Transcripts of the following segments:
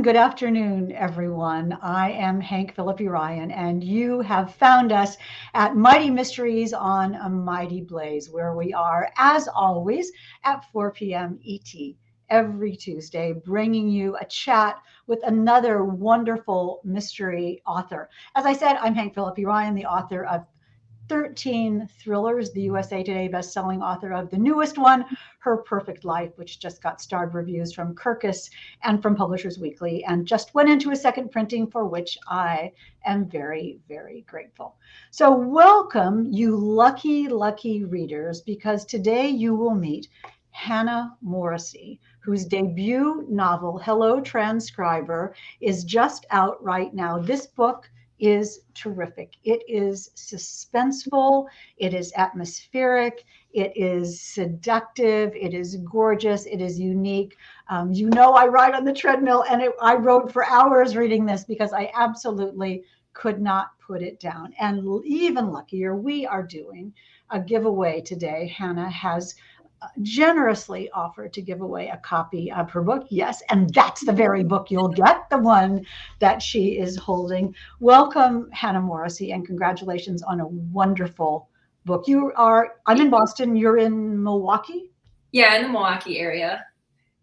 Good afternoon, everyone. I am Hank Phillippi Ryan, and you have found us at Mighty Mysteries on a Mighty Blaze, where we are, as always, at 4 p.m. ET every Tuesday, bringing you a chat with another wonderful mystery author. As I said, I'm Hank Phillippi Ryan, the author of 13 thrillers, the USA Today bestselling author of the newest one, Her Perfect Life, which just got starred reviews from Kirkus and from Publishers Weekly, and just went into a second printing, for which I am very, very grateful. So welcome, you lucky, lucky readers, because today you will meet Hannah Morrissey, whose debut novel, Hello, Transcriber, is just out right now. This book is terrific. It is suspenseful, it is atmospheric, it is seductive, it is gorgeous, it is unique. I ride on the treadmill, and I rode for hours reading this because I absolutely could not put it down. And even luckier, we are doing a giveaway today. Hannah has generously offered to give away a copy of her book. Yes, and that's the very book you'll get, the one that she is holding. Welcome, Hannah Morrissey, and congratulations on a wonderful book. I'm in Boston, you're in Milwaukee? Yeah, in the Milwaukee area.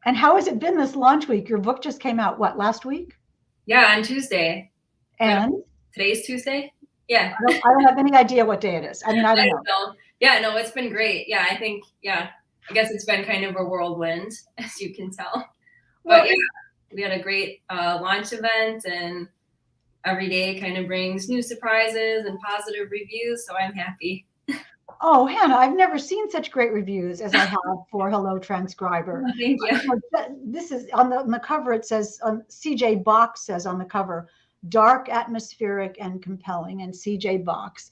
And how has it been this launch week? Your book just came out, what, last week? Yeah, on Tuesday. And? Today's Tuesday? Yeah. I don't have any idea what day it is. I mean, I don't know. Yeah, no, it's been great. Yeah, I guess it's been kind of a whirlwind, as you can tell. But yeah, we had a great launch event, and every day kind of brings new surprises and positive reviews, so I'm happy. Oh, Hannah, I've never seen such great reviews as I have for Hello, Transcriber. Thank you. This is on the cover. It says, CJ Box says on the cover, dark, atmospheric, and compelling. And CJ Box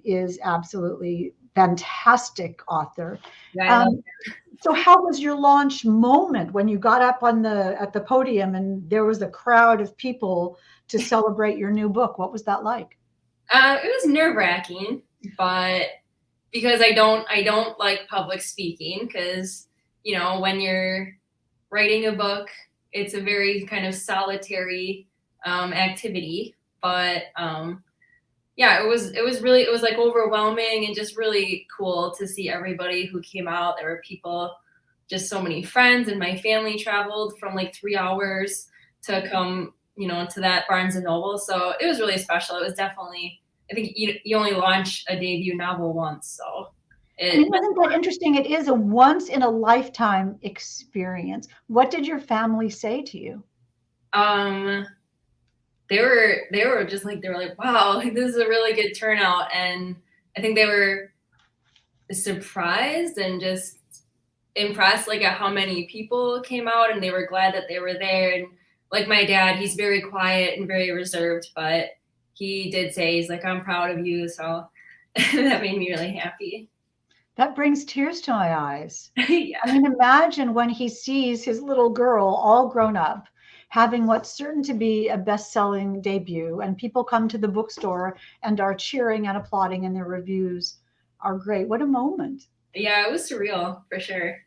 is absolutely fantastic author. So how was your launch moment when you got up at the podium and there was a crowd of people to celebrate your new book? What was that like? It was nerve-wracking, but because I don't like public speaking, because when you're writing a book, it's a very kind of solitary activity. But yeah, it was like overwhelming and just really cool to see everybody who came out. There were people, just so many friends, and my family traveled from like 3 hours to come, to that Barnes and Noble. So it was really special. It was definitely, I think you only launch a debut novel once. So isn't that interesting? It is a once in a lifetime experience. What did your family say to you? They were just like, wow, like, this is a really good turnout. And I think they were surprised and just impressed, like, at how many people came out, and they were glad that they were there. And like my dad, he's very quiet and very reserved, but he did say, he's like, I'm proud of you. So that made me really happy. That brings tears to my eyes. Yeah. I mean, imagine when he sees his little girl all grown up, having what's certain to be a best-selling debut, and people come to the bookstore and are cheering and applauding, and their reviews are great. What a moment. Yeah, it was surreal, for sure.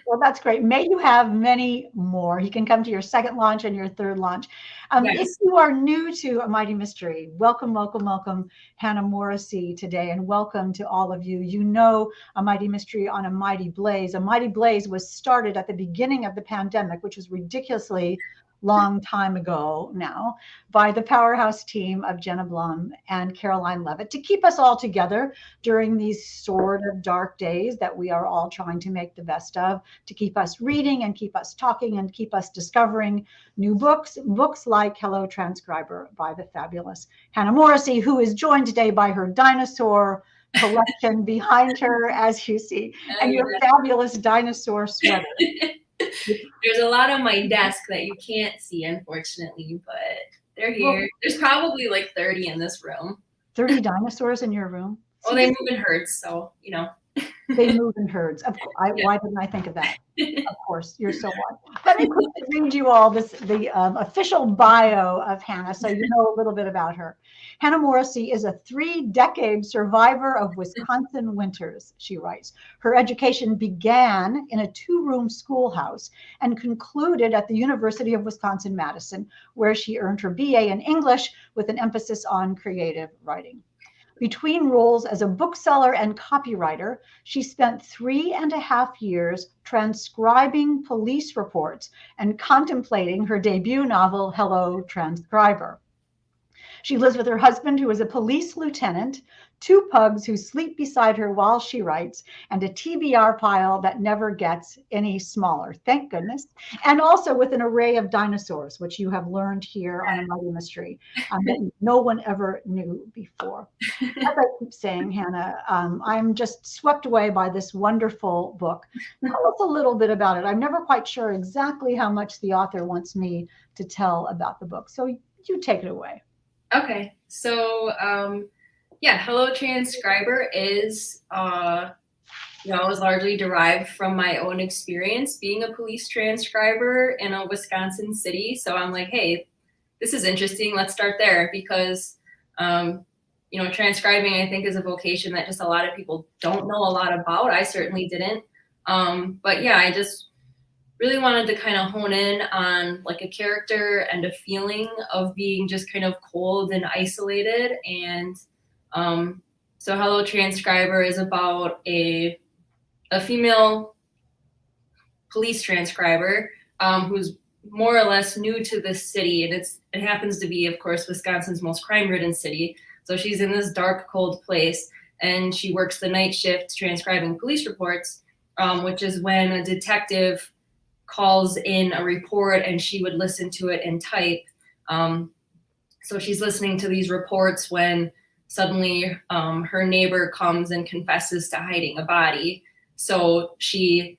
Well, that's great. May you have many more. You can come to your second launch and your third launch. Yes. If you are new to A Mighty Mystery, welcome, welcome, welcome, Hannah Morrissey today, and welcome to all of you. You know A Mighty Mystery on a Mighty Blaze. A Mighty Blaze was started at the beginning of the pandemic, which was ridiculously long time ago now, by the powerhouse team of Jenna Blum and Caroline Levitt, to keep us all together during these sort of dark days that we are all trying to make the best of, to keep us reading and keep us talking and keep us discovering new books like Hello, Transcriber by the fabulous Hannah Morrissey, who is joined today by her dinosaur collection behind her, as you see, and your fabulous dinosaur sweater. There's a lot on my desk that you can't see, unfortunately, but they're here. Well, there's probably like 30 in this room. 30 dinosaurs in your room? Well, they move in herds, so, They move in herds. Of course. Why didn't I think of that? Of course, you're so welcome. Let me quickly read you all the official bio of Hannah so you know a little bit about her. Hannah Morrissey is a 3-decade survivor of Wisconsin winters, she writes. Her education began in a 2-room schoolhouse and concluded at the University of Wisconsin-Madison, where she earned her BA in English with an emphasis on creative writing. Between roles as a bookseller and copywriter, she spent 3.5 years transcribing police reports and contemplating her debut novel, Hello, Transcriber. She lives with her husband, who is a police lieutenant, 2 pugs who sleep beside her while she writes, and a TBR pile that never gets any smaller, thank goodness. And also with an array of dinosaurs, which you have learned here on A Mighty Mystery, that no one ever knew before. As I keep saying, Hannah, I'm just swept away by this wonderful book. Tell us a little bit about it. I'm never quite sure exactly how much the author wants me to tell about the book. So you take it away. Okay, so Hello Transcriber is was largely derived from my own experience being a police transcriber in a Wisconsin city. So I'm like, hey, this is interesting. Let's start there because transcribing, I think, is a vocation that just a lot of people don't know a lot about. I certainly didn't. I just really wanted to kind of hone in on like a character and a feeling of being just kind of cold and isolated. And so Hello Transcriber is about a female police transcriber who's more or less new to this city. And it happens to be, of course, Wisconsin's most crime-ridden city. So she's in this dark, cold place, and she works the night shift transcribing police reports, which is when a detective calls in a report and she would listen to it and type. So she's listening to these reports when suddenly her neighbor comes and confesses to hiding a body. So she,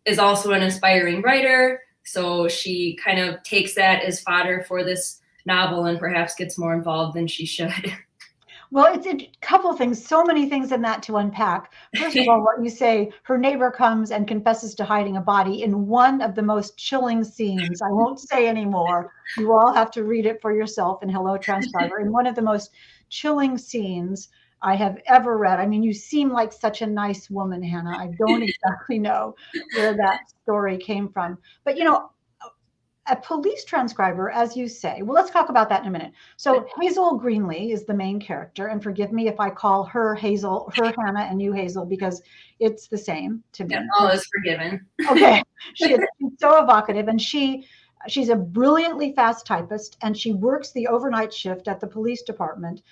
is also an aspiring writer. So she kind of takes that as fodder for this novel and perhaps gets more involved than she should. Well, it's a couple of things, so many things in that to unpack. First of all, what you say, her neighbor comes and confesses to hiding a body in one of the most chilling scenes. I won't say anymore. You all have to read it for yourself in Hello Transcriber. In one of the most chilling scenes I have ever read. I mean, you seem like such a nice woman, Hannah. I don't exactly know where that story came from. But, a police transcriber, as you say, well, let's talk about that in a minute. So Hazel Greenlee is the main character, and forgive me if I call her Hazel, her Hannah, and you Hazel, because it's the same to me. Yeah, all is forgiven. Okay, she's so evocative, and she's a brilliantly fast typist, and she works the overnight shift at the police department,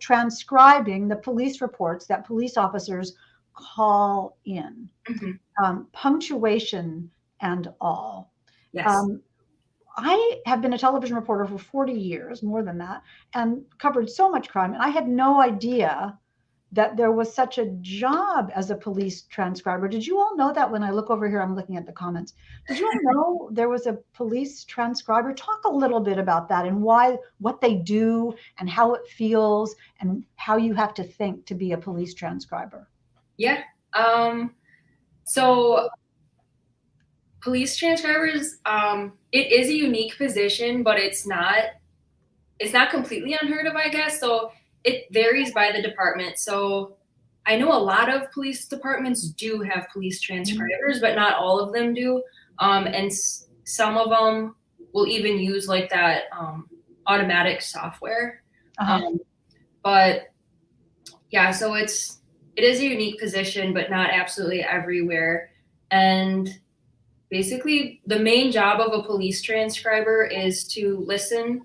transcribing the police reports that police officers call in, punctuation and all. Yes. I have been a television reporter for 40 years, more than that, and covered so much crime. And I had no idea that there was such a job as a police transcriber. Did you all know that? When I look over here, I'm looking at the comments. Did you all know there was a police transcriber? Talk a little bit about that and what they do and how it feels and how you have to think to be a police transcriber. Yeah. So police transcribers, it is a unique position, but it's not completely unheard of, I guess. So it varies by the department. So I know a lot of police departments do have police transcribers, but not all of them do. And some of them will even use like that automatic software. But yeah, so it is a unique position, but not absolutely everywhere. And basically, the main job of a police transcriber is to listen.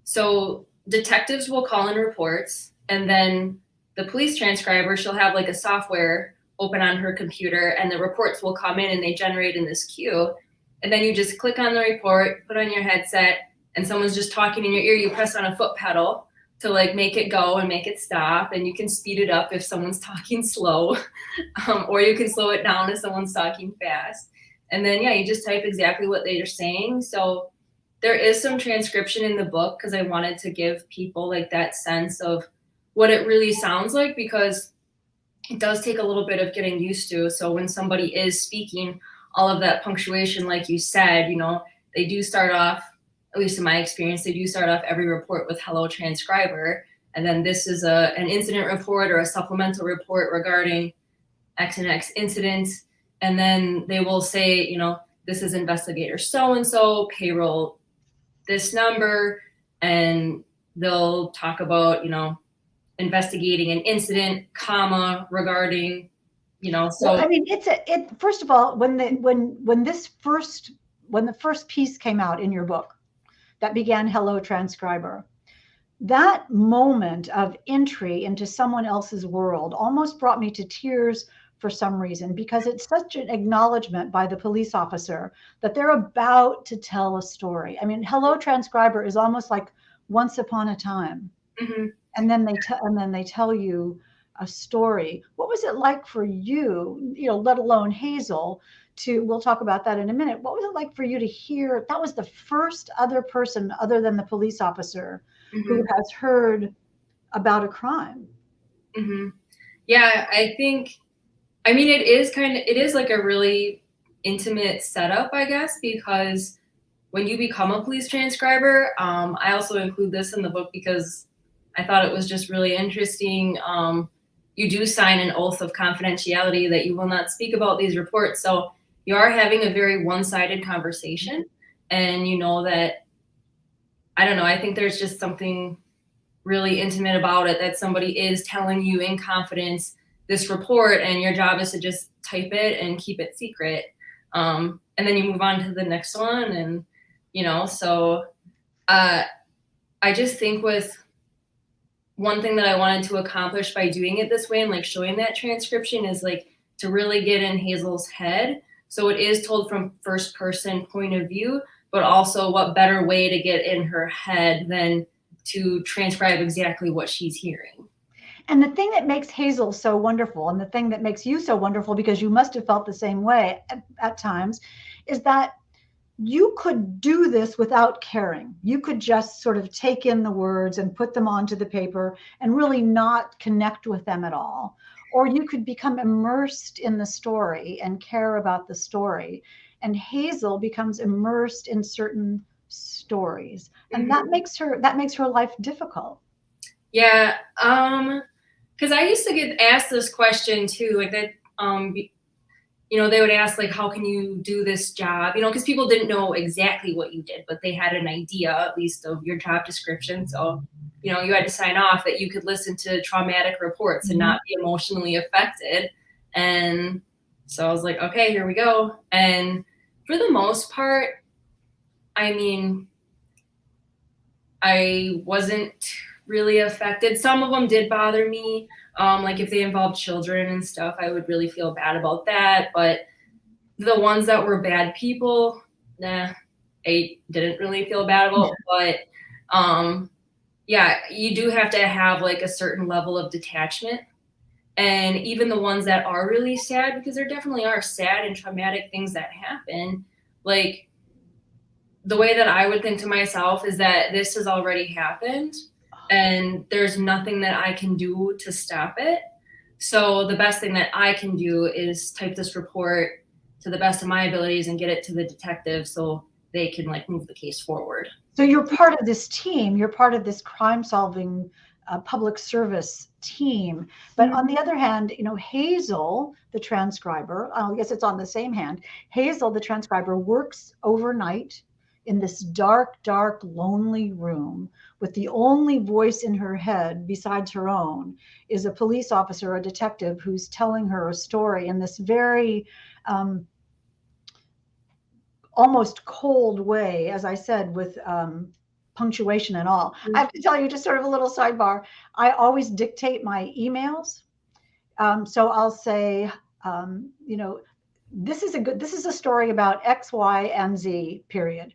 So detectives will call in reports, and then the police transcriber, she'll have like a software open on her computer, and the reports will come in and they generate in this queue. And then you just click on the report, put on your headset, and someone's just talking in your ear. You press on a foot pedal to like make it go and make it stop. And you can speed it up if someone's talking slow, or you can slow it down if someone's talking fast. And then, you just type exactly what they're saying. So there is some transcription in the book because I wanted to give people like that sense of what it really sounds like, because it does take a little bit of getting used to. So when somebody is speaking, all of that punctuation, like you said, they do start off, at least in my experience, they do start off every report with hello transcriber. And then this is an incident report or a supplemental report regarding X and X incidents. And then they will say, this is investigator so-and-so, payroll this number, and they'll talk about, investigating an incident, comma, regarding, so. Well, I mean, first of all, when the first piece came out in your book that began Hello Transcriber, that moment of entry into someone else's world almost brought me to tears for some reason, because it's such an acknowledgement by the police officer that they're about to tell a story. I mean, Hello Transcriber is almost like once upon a time. Mm-hmm. And then they tell you a story. What was it like for you, let alone Hazel, we'll talk about that in a minute. What was it like for you to hear that was the first other person other than the police officer Mm-hmm. who has heard about a crime? Mm-hmm. Yeah, it is like a really intimate setup, I guess, because when you become a police transcriber, I also include this in the book because I thought it was just really interesting. You do sign an oath of confidentiality that you will not speak about these reports. So you are having a very one-sided conversation, and that, I don't know, I think there's just something really intimate about it, that somebody is telling you in confidence this report, and your job is to just type it and keep it secret. And then you move on to the next one. And, so I just think with one thing that I wanted to accomplish by doing it this way and like showing that transcription is like to really get in Hazel's head. So it is told from first person point of view, but also what better way to get in her head than to transcribe exactly what she's hearing. And the thing that makes Hazel so wonderful, and the thing that makes you so wonderful, because you must have felt the same way at times, is that you could do this without caring. You could just sort of take in the words and put them onto the paper and really not connect with them at all. Or you could become immersed in the story and care about the story. And Hazel becomes immersed in certain stories. And that makes her life difficult. Yeah. Because I used to get asked this question too, like that, they would ask like, how can you do this job? Because people didn't know exactly what you did, but they had an idea at least of your job description. So, you had to sign off that you could listen to traumatic reports and not be emotionally affected. And so I was like, okay, here we go. And for the most part, I mean, I wasn't really affected. Some of them did bother me. Like if they involved children and stuff, I would really feel bad about that. But the ones that were bad people, I didn't really feel bad about. But yeah, you do have to have like a certain level of detachment. And even the ones that are really sad, because there definitely are sad and traumatic things that happen, like the way that I would think to myself is that this has already happened and there's nothing that I can do to stop it. So the best thing that I can do is type this report to the best of my abilities and get it to the detective so they can like move the case forward. So you're part of this team, you're part of this crime solving public service team. But on the other hand, Hazel, the transcriber, I guess it's on the same hand, Hazel, the transcriber, works overnight in this dark, dark, lonely room with the only voice in her head besides her own is a police officer, a detective who's telling her a story in this very almost cold way, as I said, with punctuation and all. I have to tell you just sort of a little sidebar. I always dictate my emails. So I'll say, this is a story about X, Y, and Z, period,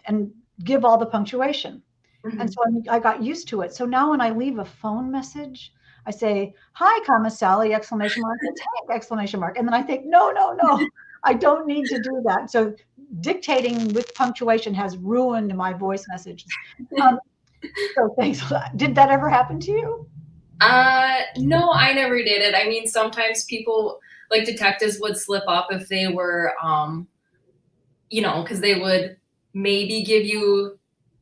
and give all the punctuation. Mm-hmm. And so I got used to it. So now when I leave a phone message, I say, hi, comma, Sally, exclamation mark, it's Hank, exclamation mark. And then I think, no, I don't need to do that. So dictating with punctuation has ruined my voice messages. So thanks. Did that ever happen to you? No, I never did it. I mean, sometimes people, like detectives, would slip up if they were, because they would maybe give you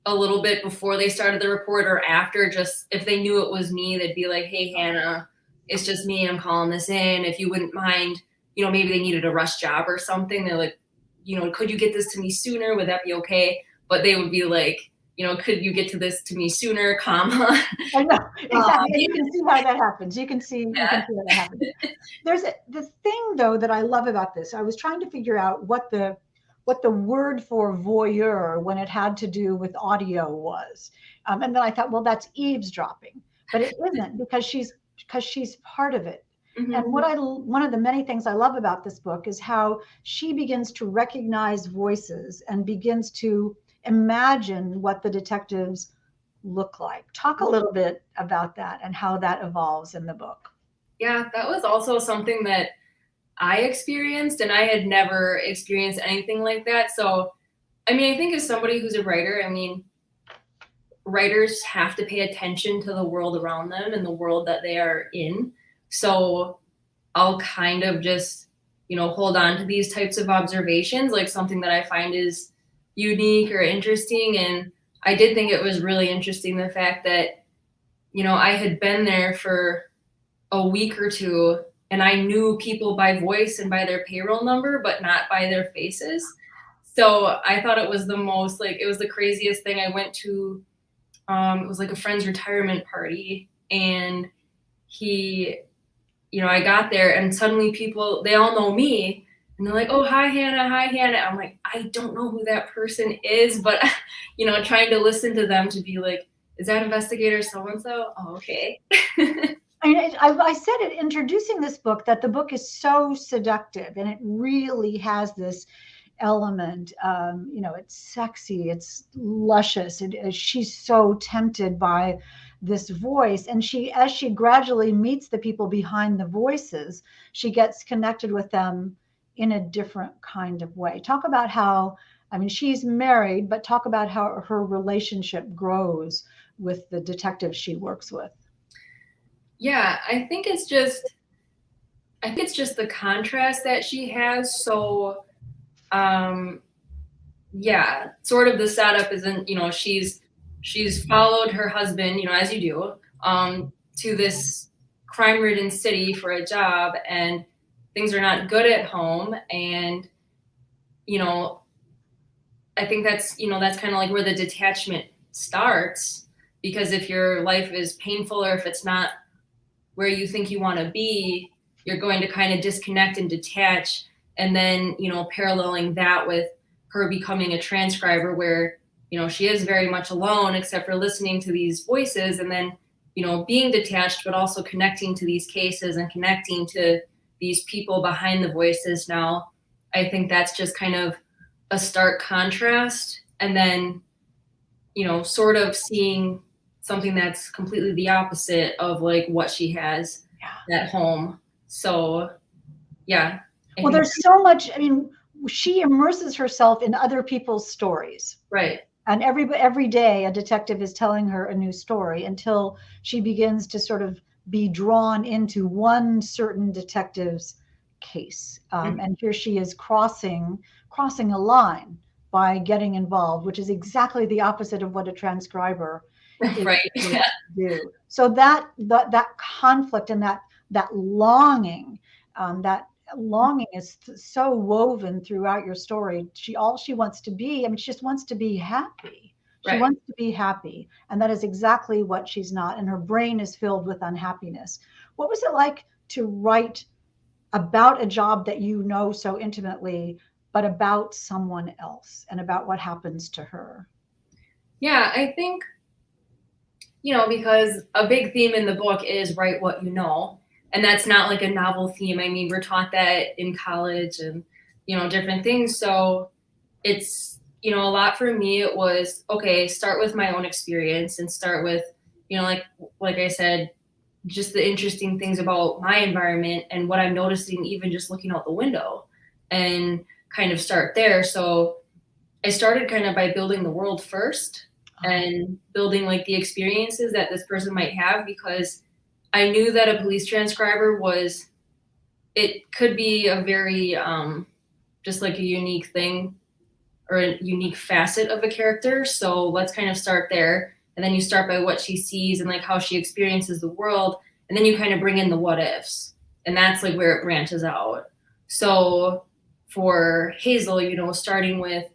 a little bit before they started the report or after, just if they knew it was me, they'd be like, hey, Hannah, it's just me. I'm calling this in. If you wouldn't mind, maybe they needed a rush job or something. They're like, could you get this to me sooner? Would that be okay? But they would be like, could you get to this to me sooner, comma. I know, exactly. And you can see how that happens. You can see how that happens. There's the thing though that I love about this. I was trying to figure out what the word for voyeur when it had to do with audio was, and then I thought, well, that's eavesdropping, but it isn't because she's part of it. Mhm. And one of the many things I love about this book is how she begins to recognize voices and begins to imagine what the detectives look like. Talk a little bit about that and how that evolves in the book. Yeah, that was also something that I experienced, and I had never experienced anything like that. So, I mean, I think as somebody who's a writer, I mean, writers have to pay attention to the world around them and the world that they are in. So, I'll kind of just, hold on to these types of observations, like something that I find is unique or interesting. And I did think it was really interesting the fact that, I had been there for a week or two and I knew people by voice and by their payroll number, but not by their faces. So I thought it was it was the craziest thing. I went to, it was like a friend's retirement party, and I got there and suddenly people, they all know me. And they're like, oh, hi, Hannah. Hi, Hannah. I'm like, I don't know who that person is, but, trying to listen to them to be like, is that investigator so-and-so? Oh, okay. I said it introducing this book that the book is so seductive and it really has this element. It's sexy, it's luscious. She's so tempted by this voice, and as she gradually meets the people behind the voices, she gets connected with them in a different kind of way. Talk about how, I mean, she's married, but talk about how her relationship grows with the detectives she works with. Yeah, I think it's just the contrast that she has. So, yeah, sort of the setup isn't, she's followed her husband, as you do, to this crime-ridden city for a job, and things are not good at home. And, you know, I think that's kind of like where the detachment starts, because if your life is painful or if it's not where you think you want to be, you're going to kind of disconnect and detach. And then, paralleling that with her becoming a transcriber where, she is very much alone except for listening to these voices, and then, being detached, but also connecting to these cases and connecting to these people behind the voices. Now, I think that's just kind of a stark contrast. And then, sort of seeing something that's completely the opposite of like what she has at home. So, yeah. Well, there's so much, I mean, she immerses herself in other people's stories. Right. And every day a detective is telling her a new story until she begins to sort of be drawn into one certain detective's case. And here she is crossing a line by getting involved, which is exactly the opposite of what a transcriber is Right. supposed to do. So that conflict and that longing, that longing is so woven throughout your story. All she wants to be, I mean, she just wants to be happy. She wants to be happy, and that is exactly what she's not, and her brain is filled with unhappiness. What was it like to write about a job that you know so intimately, but about someone else and about what happens to her? Yeah, I think, because a big theme in the book is write what you know. And that's not like a novel theme. I mean, we're taught that in college and, different things. So it's, a lot for me. It was, okay, start with my own experience and start with, like I said, just the interesting things about my environment and what I'm noticing, even just looking out the window, and kind of start there. So I started kind of by building the world first and building like the experiences that this person might have, because I knew that a police transcriber it could be a very, just like a unique thing or a unique facet of a character. So let's kind of start there. And then you start by what she sees and like how she experiences the world. And then you kind of bring in the what ifs. And that's like where it branches out. So for Hazel, starting with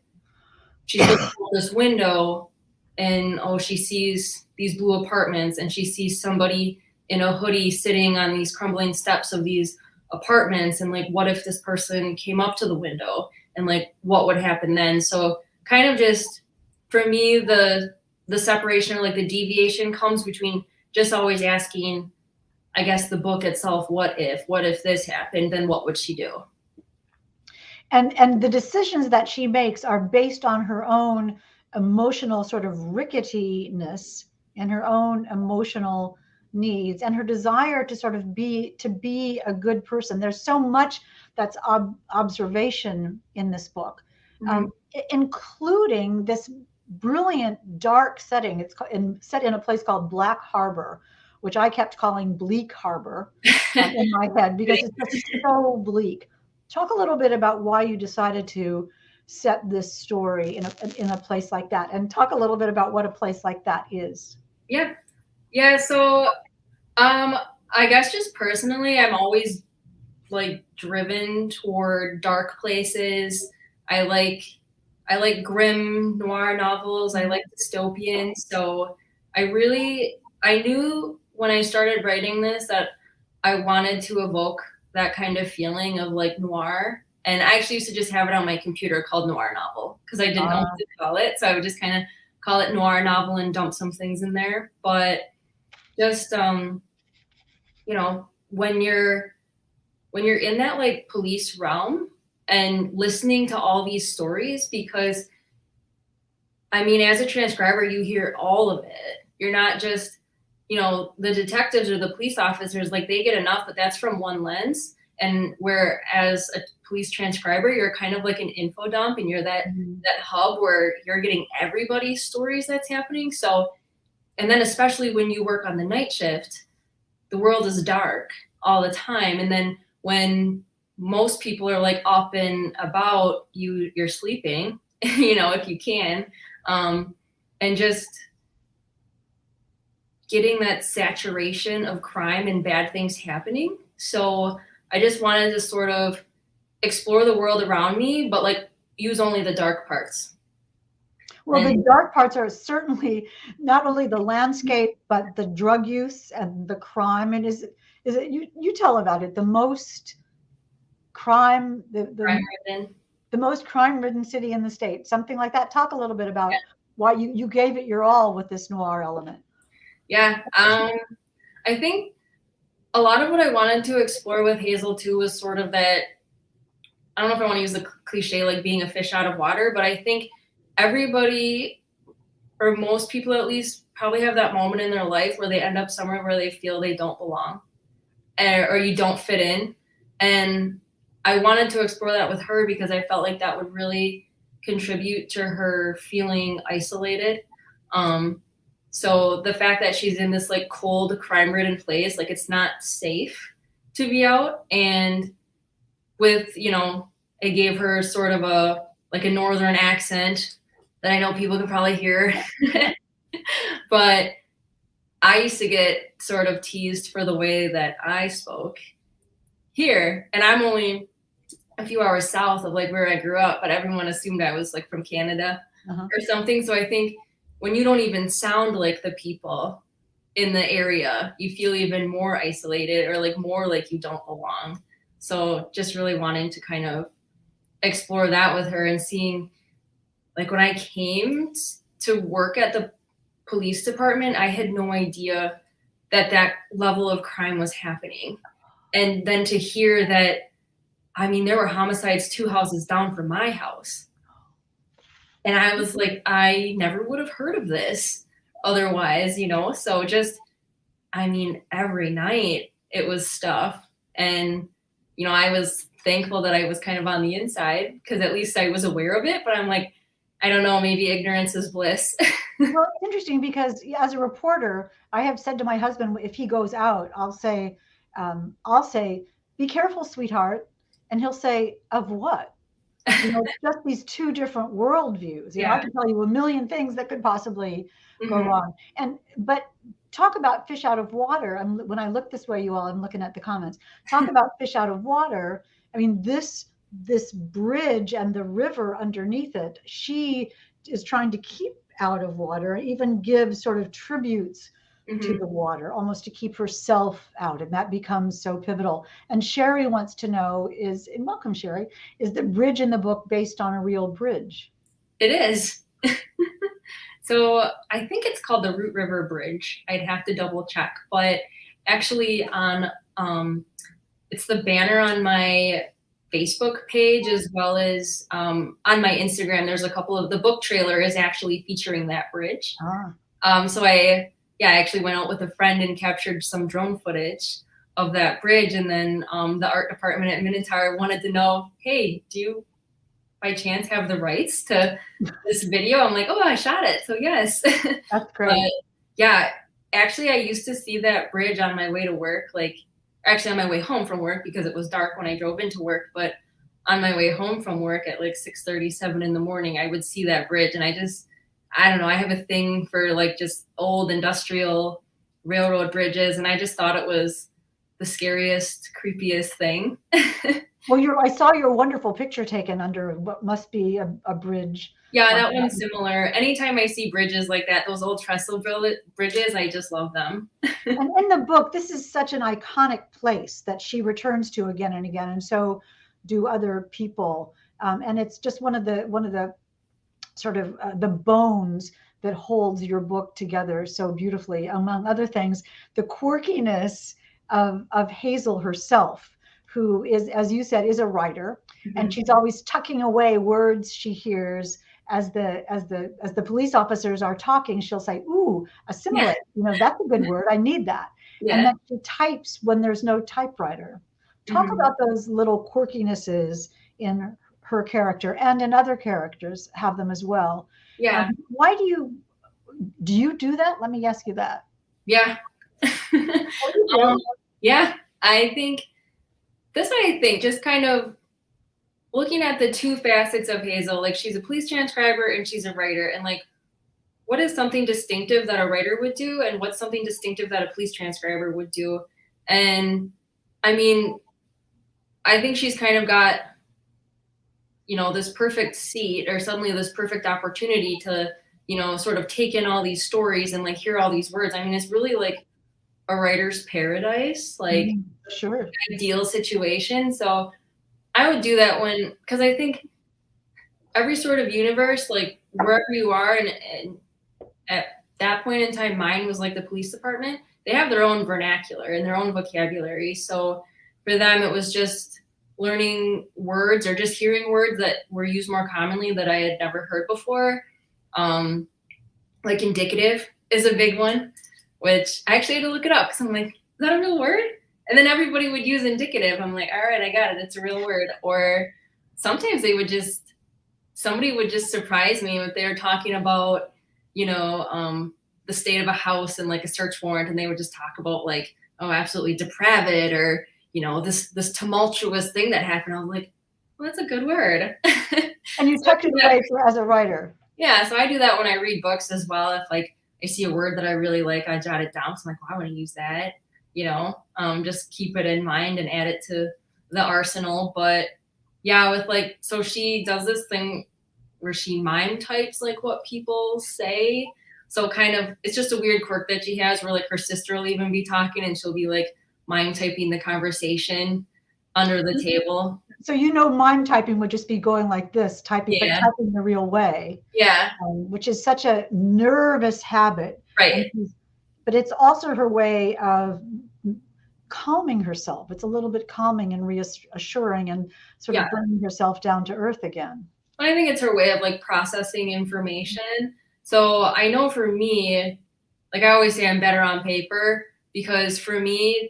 she's looking out this window and she sees these blue apartments and she sees somebody in a hoodie sitting on these crumbling steps of these apartments, and like what if this person came up to the window and like what would happen then. So kind of just for me the separation or like the deviation comes between just always asking, I guess, the book itself, what if this happened, then what would she do. And the decisions that she makes are based on her own emotional sort of ricketiness and her own emotional needs and her desire to sort of be a good person. There's so much that's observation in this book, including this brilliant dark setting. It's set in a place called Black Harbor, which I kept calling Bleak Harbor in my head because it's just so bleak. Talk a little bit about why you decided to set this story in a place like that, and talk a little bit about what a place like that is. Yeah. So, I guess just personally, I'm always like driven toward dark places. I like grim noir novels. I like dystopian. So I knew when I started writing this that I wanted to evoke that kind of feeling of like noir. And I actually used to just have it on my computer called Noir Novel because I didn't know what to call it. So I would just kind of call it Noir Novel and dump some things in there. But just, when you're in that like police realm and listening to all these stories, because I mean, as a transcriber, you hear all of it. You're not just, the detectives or the police officers, like they get enough, but that's from one lens. And whereas a police transcriber, you're kind of like an info dump and you're that hub where you're getting everybody's stories that's happening. So, and then especially when you work on the night shift, the world is dark all the time. And then when most people are like up and about, you're sleeping, if you can, and just getting that saturation of crime and bad things happening. So I just wanted to sort of explore the world around me, but like use only the dark parts. Well, the dark parts are certainly not only the landscape, but the drug use and the crime. And is it you tell about it, the most crime, the most crime-ridden city in the state, something like that. Talk a little bit about why you gave it your all with this noir element. Yeah, I think a lot of what I wanted to explore with Hazel too was sort of that, I don't know if I want to use the cliche like being a fish out of water, but I think everybody, or most people at least, probably have that moment in their life where they end up somewhere where they feel they don't belong or you don't fit in. And I wanted to explore that with her because I felt like that would really contribute to her feeling isolated. So the fact that she's in this like cold, crime-ridden place, like it's not safe to be out. And with, it gave her sort of a northern accent that I know people can probably hear. But I used to get sort of teased for the way that I spoke here. And I'm only a few hours south of like where I grew up, but everyone assumed I was like from Canada or something. So I think when you don't even sound like the people in the area, you feel even more isolated or like more like you don't belong. So just really wanting to kind of explore that with her and seeing, like when I came to work at the police department, I had no idea that level of crime was happening. And then to hear that, I mean, there were homicides 2 houses down from my house. And I was like, I never would have heard of this otherwise, So just, I mean, every night it was stuff. And, I was thankful that I was kind of on the inside because at least I was aware of it. But I'm like, I don't know, maybe ignorance is bliss. Well, it's interesting because as a reporter, I have said to my husband, if he goes out, I'll say, "Be careful, sweetheart," and he'll say, "Of what?" It's just these two different worldviews. I Yeah. can tell you a million things that could possibly go Hmm. wrong. But talk about fish out of water. When I look this way, you all, I'm looking at the comments. Talk about fish out of water. I mean, this bridge and the river underneath it, she is trying to keep out of water, even give sort of tributes to Hmm. the water, almost to keep herself out. And that becomes so pivotal. And Sherry wants to know and welcome, Sherry, is the bridge in the book based on a real bridge? It is. So I think it's called the Root River Bridge. I'd have to double check, but actually it's the banner on my Facebook page as well as on my Instagram. There's a couple of the book trailer is actually featuring that bridge. Ah, So I actually went out with a friend and captured some drone footage of that bridge, and then the art department at Minotaur wanted to know, hey, do you by chance have the rights to this video? I'm like, oh, I shot it, so yes. that's But great. yeah, actually, I used to see that bridge on my way to work, actually on my way home from work because it was dark when I drove into work. But on my way home from work at like 6:37 in the morning, I would see that bridge, and I don't know, I have a thing for like just old industrial railroad bridges, and I just thought it was the scariest, creepiest thing. Well, I saw your wonderful picture taken under what must be a bridge. Yeah, Like that that. one's similar. Anytime I see bridges like that, those old trestle bridges, I just love them. And in the book, this is such an iconic place that she returns to again and again, and so do other people. And it's just one of the sort of the bones that holds your book together so beautifully. Among other things, the quirkiness of Hazel herself, who is, as you said, is a writer, and Mhm. she's always tucking away words she hears as the police officers are talking. She'll say, "Ooh, Yeah, assimilate. That's a good word. I need that." And yeah. then she types when there's no typewriter. Talk Mhm. about those little quirkinesses in her character and in other characters have them as well. Yeah, Why do you do that? Let me ask you that. yeah. Oh, you do? Yeah, I think that's what I think. Just kind of looking at the two facets of Hazel, like she's a police transcriber and she's a writer, and like what is something distinctive that a writer would do, and what's something distinctive that a police transcriber would do. And I mean, I think she's kind of got this perfect seat or suddenly this perfect opportunity to sort of take in all these stories and like hear all these words. I mean, it's really like a writer's paradise, like Mhm. Sure. ideal situation. So I would do that because I think every sort of universe, like wherever you are, and at that point in time, mine was like the police department. They have their own vernacular and their own vocabulary. So for them, it was just learning words or just hearing words that were used more commonly that I had never heard before. Um, like indicative is a big one, which I actually had to look it up because I'm like, is that a real word? And then everybody would use indicative. I'm like, all right, I got it. It's a real word. Or sometimes somebody would just surprise me if they were talking about, you know, the state of a house and like a search warrant, and they would just talk about like, oh, absolutely depraved, or this tumultuous thing that happened. I was like, well, that's a good word. And you So I tucked do it that. away as a writer. Yeah, so I do that when I read books as well. If like I see a word that I really like, I jot it down. So I'm like, well, I want to use that. Just keep it in mind and add it to the arsenal. But yeah, with like, so she does this thing where she mime types like what people say. So kind of, it's just a weird quirk that she has where like her sister will even be talking and she'll be like mime typing the conversation under the table. So mime typing would just be going like this, typing, but Yeah, typing the real way, yeah, which is such a nervous habit. And right. but it's also her way of calming herself. It's a little bit calming and reassuring and sort Yeah. of bringing herself down to earth again. I think it's her way of like processing information. So I know for me, like I always say, I'm better on paper because for me,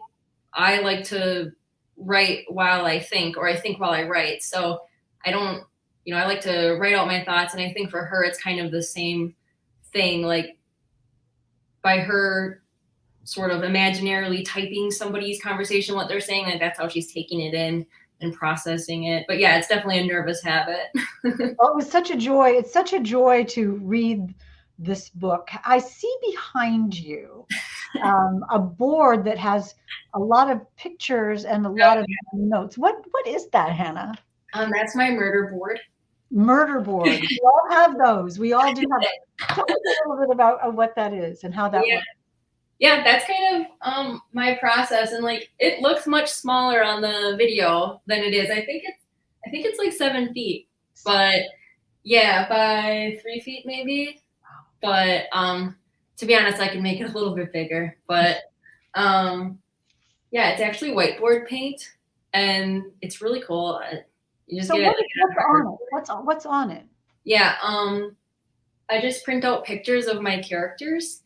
I like to write while I think, or I think while I write. So I don't, I like to write out my thoughts. And I think for her, it's kind of the same thing, like by her sort of imaginarily typing somebody's conversation, what they're saying, like that's how she's taking it in and processing it. But yeah, it's definitely a nervous habit. Well, it was such a joy. It's such a joy to read this book. I see behind you a board that has a lot of pictures and a lot of notes. What is that, Hannah? That's my murder board. Murder board. We all have those. We all do have that. Tell us a little bit about what that is and how that works. Yeah, that's kind of my process, and like it looks much smaller on the video than it is. I think it's like 7 feet, but yeah, by 3 feet maybe. But to be honest, I can make it a little bit bigger. But yeah, it's actually whiteboard paint, and it's really cool. You just So get what's on it? Yeah, I just print out pictures of my characters.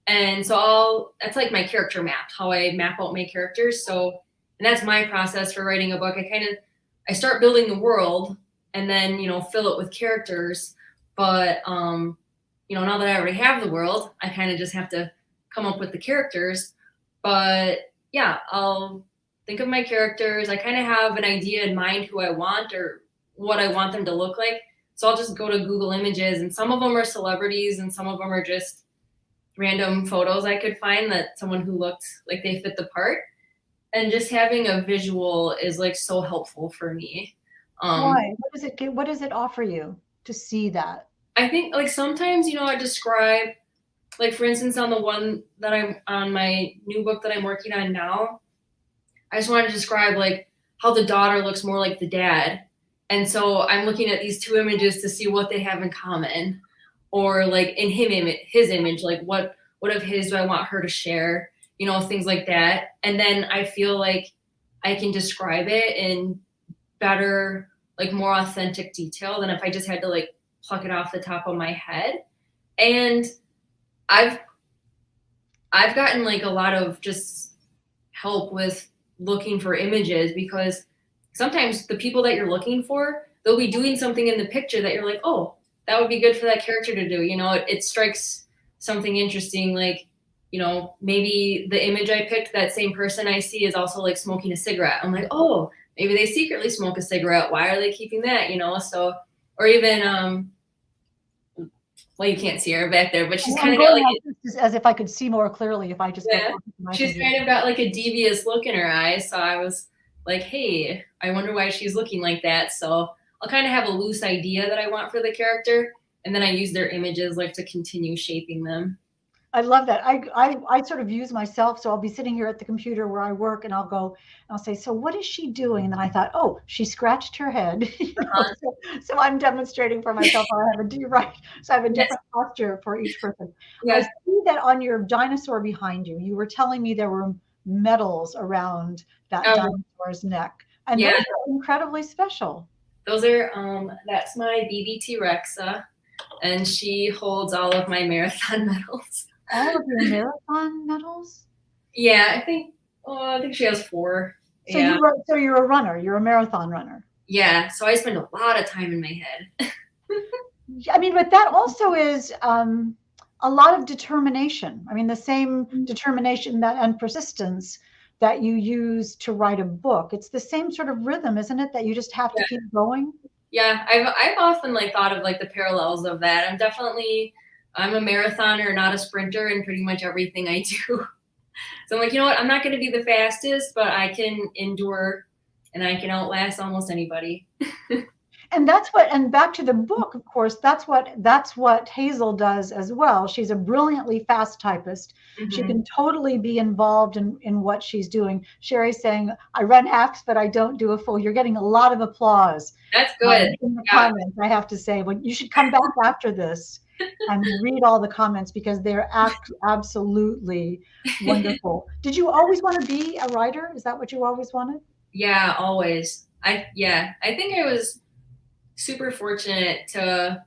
And so that's like my character map, how I map out my characters. So, and that's my process for writing a book. I start building the world and then, fill it with characters. But, now that I already have the world, I kind of just have to come up with the characters. But yeah, I'll think of my characters. I kind of have an idea in mind who I want or what I want them to look like. So I'll just go to Google Images, and some of them are celebrities and some of them are just random photos I could find that someone who looked like they fit the part. And just having a visual is like so helpful for me. Why? What does it offer you to see that? I think like sometimes, I describe, like for instance, on the one that I'm on my new book that I'm working on now, I just wanted to describe like how the daughter looks more like the dad. And so I'm looking at these two images to see what they have in common. Or like in his image, like what of his do I want her to share, things like that. And then I feel like I can describe it in better, like more authentic detail than if I just had to like pluck it off the top of my head. And I've gotten like a lot of just help with looking for images, because sometimes the people that you're looking for, they'll be doing something in the picture that you're like, oh, that would be good for that character to do. It strikes something interesting. Like, maybe the image I picked, that same person I see is also like smoking a cigarette. I'm like, oh, maybe they secretly smoke a cigarette. Why are they keeping that? So, or even, well, you can't see her back there, but she's kind of got like, as if I could see more clearly if I just she's kind of got like a devious look in her eyes. So I was like, hey, I wonder why she's looking like that. So I'll kind of have a loose idea that I want for the character, and then I use their images like to continue shaping them. I love that. I sort of use myself. So I'll be sitting here at the computer where I work, and I'll say, so what is she doing? And then I thought, oh, she scratched her head. So I'm demonstrating for myself how I have so I have a different posture for each person. I see that on your dinosaur behind you. You were telling me there were medals around that dinosaur's neck, and those are incredibly special. Those are that's my BBT Rexa, and she holds all of my marathon medals. All of your marathon medals? Yeah, I think she has 4. So you're a runner. You're a marathon runner. Yeah, so I spend a lot of time in my head. I mean, but that also is a lot of determination. I mean, the same determination and persistence that you use to write a book. It's the same sort of rhythm, isn't it? That you just have to keep going. Yeah, I've often like thought of like the parallels of that. I'm a marathoner, not a sprinter, in pretty much everything I do. So I'm like, you know what? I'm not going to be the fastest, but I can endure and I can outlast almost anybody. And back to the book, of course, that's what Hazel does as well. She's a brilliantly fast typist. Mm-hmm. She can totally be involved in what she's doing. Sherry's saying, I run halves, but I don't do a full. You're getting a lot of applause. That's good. In the comments, I have to say, you should come back after this and read all the comments, because they're absolutely wonderful. Did you always want to be a writer? Is that what you always wanted? Yeah, always. I think I was super fortunate to,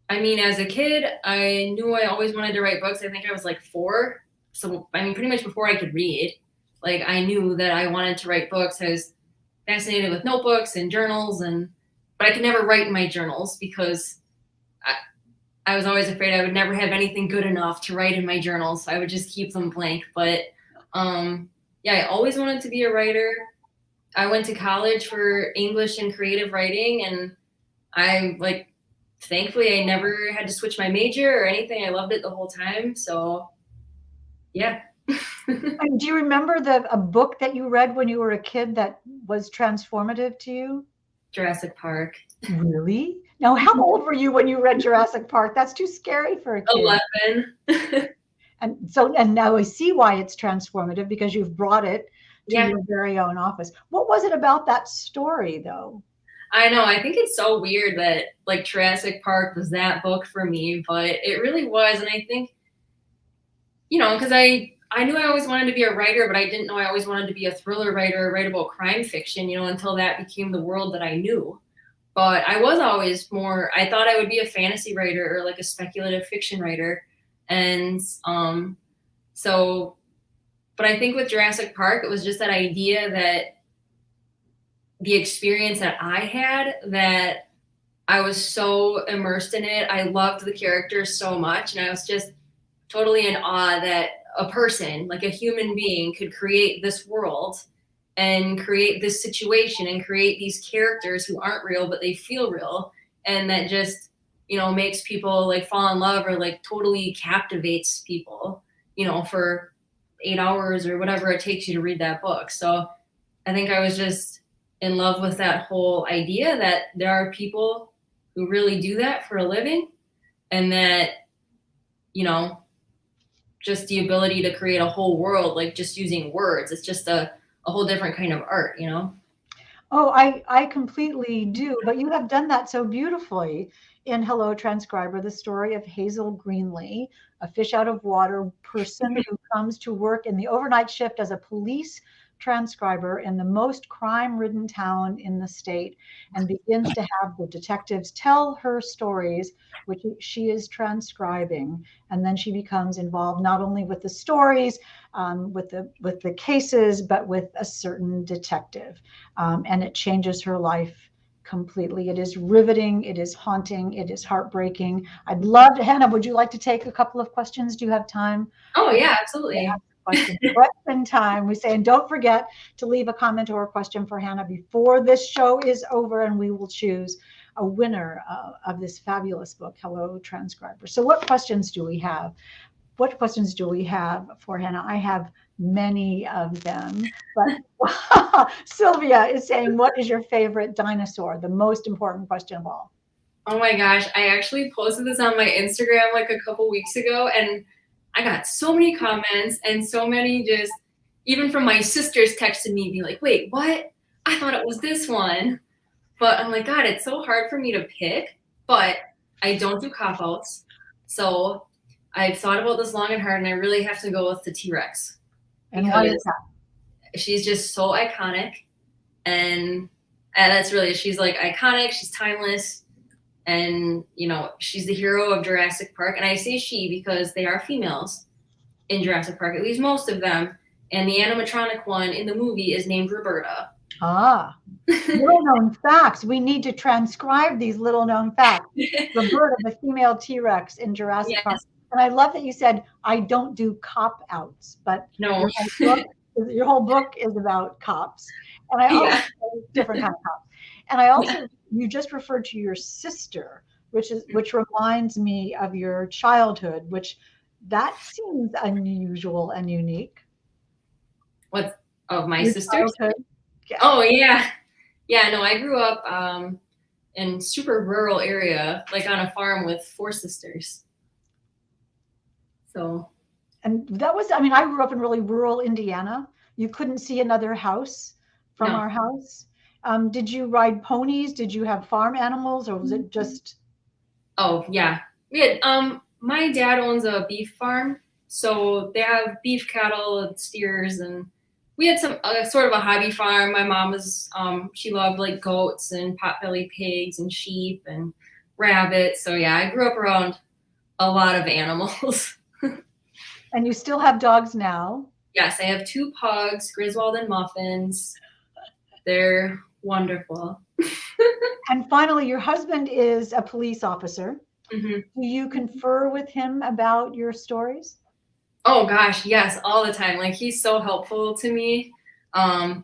as a kid, I knew I always wanted to write books. I think I was like 4. So, pretty much before I could read, like I knew that I wanted to write books. I was fascinated with notebooks and journals, but I could never write in my journals because I was always afraid I would never have anything good enough to write in my journals. So I would just keep them blank. But yeah, I always wanted to be a writer. I went to college for English and creative writing, and I like, thankfully I never had to switch my major or anything. I loved it the whole time. So yeah. And do you remember a book that you read when you were a kid that was transformative to you? Jurassic Park. Really? Now, how old were you when you read Jurassic Park? That's too scary for a kid. 11. And now I see why it's transformative, because you've brought it to Yeah. your very own office. What was it about that story, though? I know. I think it's so weird that like Jurassic Park was that book for me, but it really was. And I think, because I knew I always wanted to be a writer, but I didn't know I always wanted to be a thriller writer or write about crime fiction, until that became the world that I knew. But I was always I thought I would be a fantasy writer or like a speculative fiction writer. And but I think with Jurassic Park, it was just that idea that the experience that I had, that I was so immersed in it. I loved the characters so much. And I was just totally in awe that a person, like a human being, could create this world and create this situation and create these characters who aren't real, but they feel real. And that just, makes people like fall in love or like totally captivates people, for 8 hours or whatever it takes you to read that book. So I think I was just in love with that whole idea that there are people who really do that for a living, and that, just the ability to create a whole world, like just using words. It's just a whole different kind of art, Oh, I completely do. But you have done that so beautifully in Hello, Transcriber, the story of Hazel Greenlee, a fish out of water person who comes to work in the overnight shift as a police transcriber in the most crime-ridden town in the state, and begins to have the detectives tell her stories, which she is transcribing. And then she becomes involved not only with the stories, with the cases, but with a certain detective. And it changes her life completely. It is riveting. It is haunting. It is heartbreaking. I'd love to, Hannah, would you like to take a couple of questions? Do you have time? Oh yeah, absolutely. Question time. We say, and don't forget to leave a comment or a question for Hannah before this show is over, and we will choose a winner of this fabulous book, Hello, Transcriber. So what questions do we have? What questions do we have for Hannah? I have many of them, but Sylvia is saying, what is your favorite dinosaur? The most important question of all. Oh my gosh, I actually posted this on my Instagram like a couple weeks ago, and I got so many comments and so many just, even from my sisters texted me being like, wait, what? I thought it was this one. But I'm like, God, it's so hard for me to pick, but I don't do cop-outs. So I've thought about this long and hard, and I really have to go with the T-Rex. And why is that? She's just so iconic. And that's really, she's like iconic, she's timeless. And, she's the hero of Jurassic Park. And I say she because they are females in Jurassic Park, at least most of them. And the animatronic one in the movie is named Roberta. Ah, little known facts. We need to transcribe these little known facts. Roberta, the female T-Rex in Jurassic Park. And I love that you said, I don't do cop outs, but no, your whole book is about cops. And I also different kind of cops. And I also, you just referred to your sister, which reminds me of your childhood, which that seems unusual and unique. What's of my sisters? Yeah. Oh yeah. Yeah, no, I grew up in super rural area, like on a farm with 4 sisters. So. And that was, I mean, I grew up in really rural Indiana. You couldn't see another house from our house. Did you ride ponies? Did you have farm animals, or was it just? Oh yeah, we had. My dad owns a beef farm, so they have beef cattle and steers, and we had some sort of a hobby farm. My mom was, she loved like goats and potbelly pigs and sheep and rabbits. So yeah, I grew up around a lot of animals. And you still have dogs now? Yes, I have 2 pugs, Griswold and Muffins. They're wonderful. And finally, your husband is a police officer. Mm-hmm. Do you confer with him about your stories? Oh gosh, yes, all the time. Like he's so helpful to me. Um,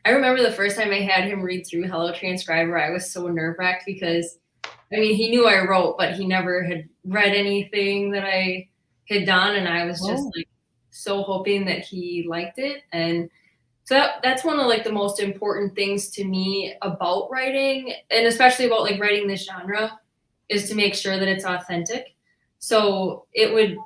I remember the first time I had him read through Hello Transcriber, I was so nerve-wracked because I mean he knew I wrote, but he never had read anything that I had done, and I was just Oh, like so hoping that he liked it. And so that's one of like the most important things to me about writing, and especially about like writing this genre, is to make sure that it's authentic. So it would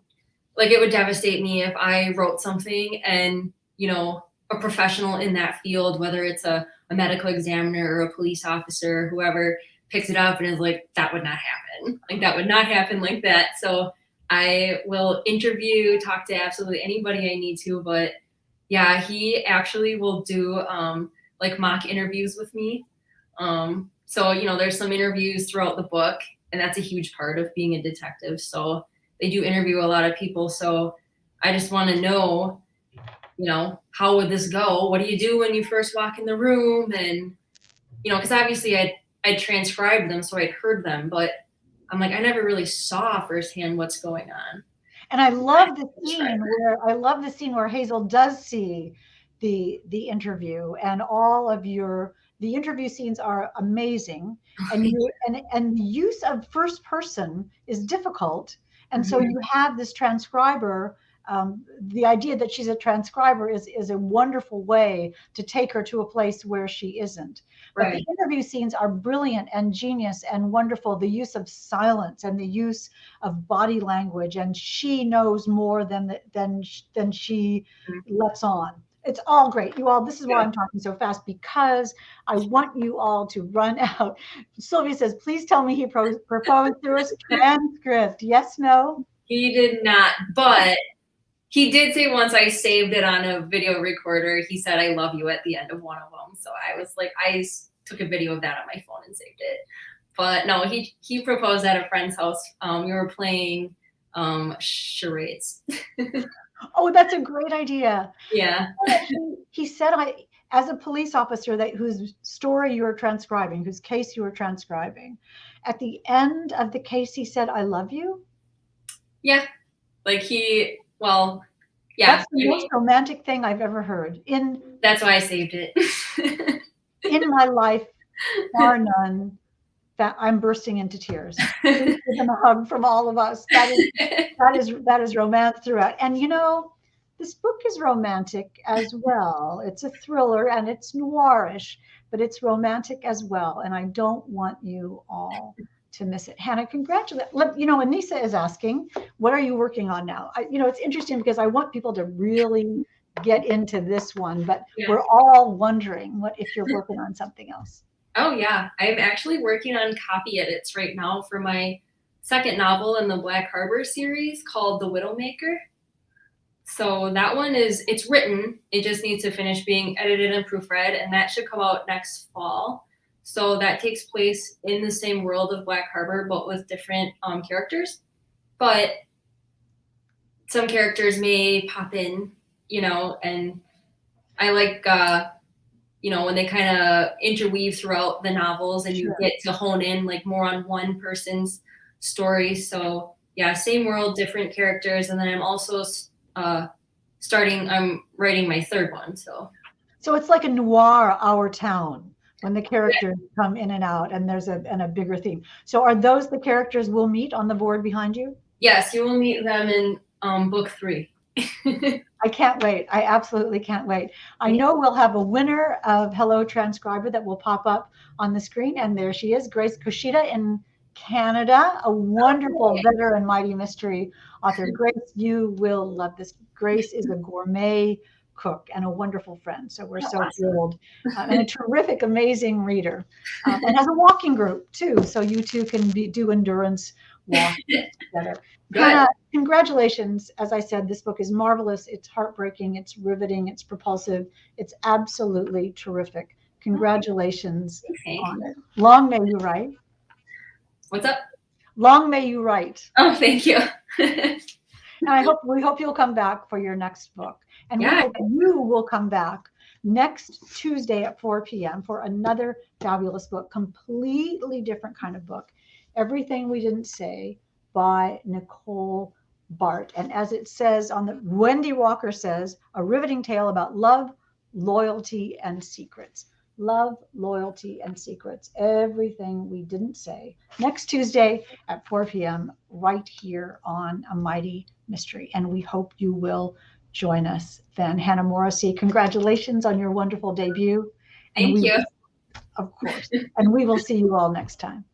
devastate me if I wrote something and, you know, a professional in that field, whether it's a medical examiner or a police officer, or whoever picks it up and is like, that would not happen. Like that would not happen like that. So I will interview, talk to absolutely anybody I need to, but yeah, he actually will do like mock interviews with me. So, you know, there's some interviews throughout the book, and that's a huge part of being a detective. So they do interview a lot of people. So I just want to know, you know, how would this go? What do you do when you first walk in the room? And, you know, because obviously I'd transcribed them, so I'd heard them, but I'm like, I never really saw firsthand what's going on. and I love the scene where Hazel does see the interview, and all of your the interview scenes are amazing, and the use of first person is difficult, and so Mhm. you have this transcriber. The idea that she's a transcriber is a wonderful way to take her to a place where she isn't. But the Right. interview scenes are brilliant and genius and wonderful. The use of silence and the use of body language, and she knows more than she Mhm. lets on. It's all great. You all, this is why Good. I'm talking so fast, because I want you all to run out. Sylvia says, please tell me he proposed through a transcript. Yes, no? He did not, but he did say once I saved it on a video recorder, he said, I love you at the end of one of them. So I was like, took a video of that on my phone and saved it. But no, he proposed at a friend's house. We were playing charades. Oh, that's a great idea. Yeah. He said, as a police officer whose story you were transcribing, whose case you were transcribing, at the end of the case, he said, I love you. Yeah. Like well, yeah. That's the most romantic thing I've ever heard That's why I saved it. in my life, bar none. That I'm bursting into tears. Please give him a hug from all of us. That is romance throughout. And you know, this book is romantic as well. It's a thriller and it's noirish, but it's romantic as well. And I don't want you all to miss it. Hannah, congratulations. You know, Anissa is asking, what are you working on now? You know, it's interesting because I want people to really get into this one, but Yeah. we're all wondering what if you're working on something else. Oh yeah, I'm actually working on copy edits right now for my second novel in the Black Harbor series called The Widowmaker. So that one it's written, it just needs to finish being edited and proofread, and that should come out next fall. So that takes place in the same world of Black Harbor, but with different characters. But some characters may pop in, you know, and I like you know, when they kind of interweave throughout the novels and you get to hone in like more on one person's story. So yeah, same world, different characters. And then I'm also I'm writing my third one. So it's like a noir, Our Town, when the characters come in and out and there's a bigger theme. So are those the characters we'll meet on the board behind you? yes, you will meet them in book 3. I can't wait. I absolutely can't wait. I know we'll have a winner of Hello Transcriber that will pop up on the screen. And there she is, Grace Kushida in Canada, a wonderful veteran mighty mystery author. Grace, you will love this. Grace is a gourmet cook and a wonderful friend. So we're so thrilled. And a terrific, amazing reader. And has a walking group too. So you two can do endurance walks together. Hannah, congratulations. As I said, this book is marvelous. It's heartbreaking. It's riveting. It's propulsive. It's absolutely terrific. Congratulations on it. Long may you write. What's up? Long may you write. Oh, thank you. And we hope you'll come back for your next book. And we hope you will come back next Tuesday at 4 p.m. for another fabulous book, completely different kind of book. Everything We Didn't Say by Nicole Bart. And as it says on the, Wendy Walker says, a riveting tale about love, loyalty, and secrets. Love, loyalty, and secrets. Everything We Didn't Say. Next Tuesday at 4 p.m. right here on A Mighty Mystery. And we hope you will join us then. Hannah Morrissey, congratulations on your wonderful debut. And Thank we, you. of course, and we will see you all next time.